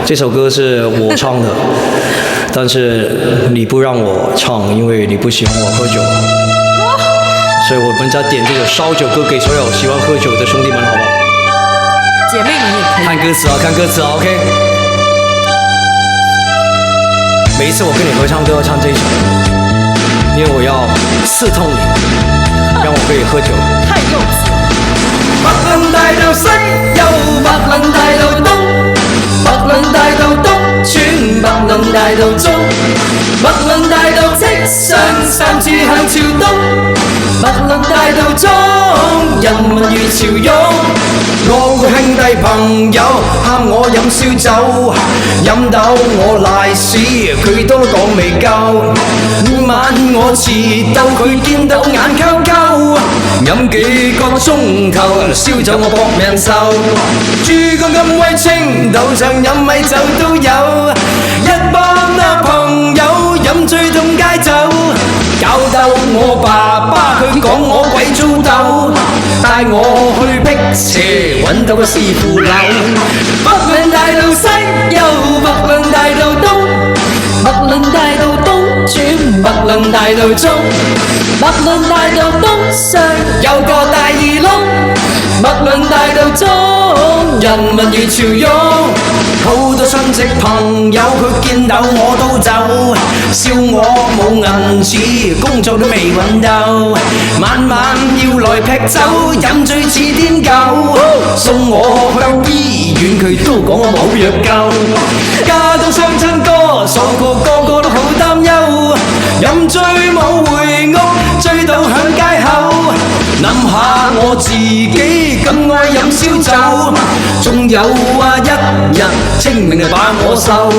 这首歌是我唱的，但是你不让我唱，因为你不喜欢我喝酒，所以我们在点这首烧酒歌给所有喜欢喝酒的兄弟们，好不好？姐妹们也可以。看歌词啊，看歌词啊 ，OK。每一次我跟你合唱都要唱这一首，因为我要刺痛你，让我可以喝酒。太幼稚。白雲大道西有白雲大道東，白雲大道東穿白雲大道中，白雲大道即上三次向朝東，白雲大道中人民如潮湧。我個兄弟朋友喊我飲燒酒，飲到我賴屎，佢都講未夠。晚我遲到，佢見到眼溝溝，飲幾個鐘頭，燒酒我搏命受。珠江咁威清，島上飲米酒都有，一班朋友飲醉痛街酒，搞到我爸爸佢講我鬼糟鬥，帶我去辟邪揾到個師傅樓。北論大道西有北論大道東，北論大道東轉北論大道中，北論大道東上有個大耳窿，北論大道中人民如潮湧。好多親戚朋友佢見到我都走，笑我冇銀紙，工作都未揾到，晚晚要來劈酒，飲醉似癲狗，送我去醫院佢都講我冇藥救。家中雙親哥嫂個個都好擔憂，飲醉冇回屋，醉到響街口。諗下我自己咁愛飲燒酒，仲有一日清明就把我收。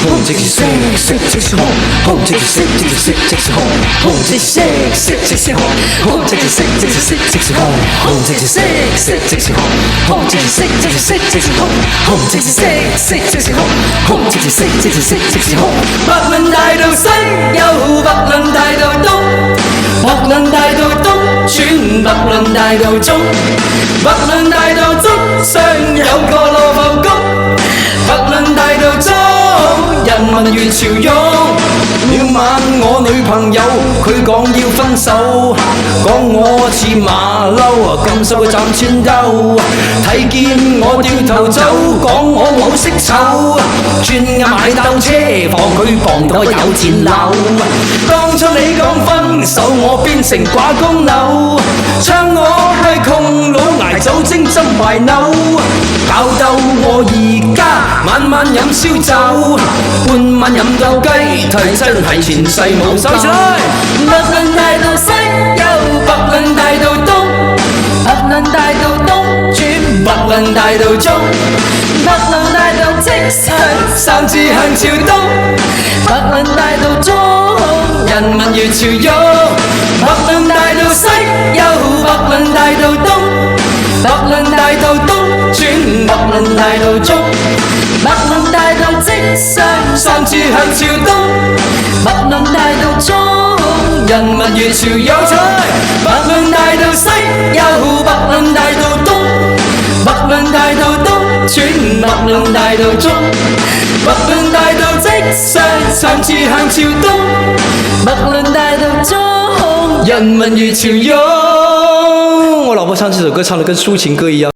紅即是色，色即是紅，紅即是色，即是色即是紅，紅即是色，色即是紅，紅即是色，即是色即是紅，紅即是色，色即是紅，紅即是色，即是色即是紅，紅即是色，色即是紅，紅即是色，即是色即是紅。白論大道西有白論大道東，白論大道東穿白論大道中，白論大道中上有個羅浮宮，白論大道中人民如潮湧。每晚我女朋友佢講要分手，講我似馬騮咁瘦嘅斬穿兜，睇見我掉頭走，講我冇識醜，轉眼買單車放佢房台有錢樓。當初你講分手，我變成寡公樓，唱我係窮佬捱酒精針埋扭，搞到我而家晚晚飲燒酒，半晚飲到雞腿，真係前世冇手勢。北論大道西有北論大道東，北論大道東轉北論大道中，北論大道即上三次向朝東，北論大道中人民如潮湧。北論大道西有北論大道東，北論大道東轉北論大道中，北論大道即上三次向朝東，北論大道中人民如潮湧。北論大道西有北論大道東，北論大道東轉北論大道中，北論大道即上三次向朝東，北論大道中人民如潮湧。我老婆唱这首歌唱得跟抒情歌一样。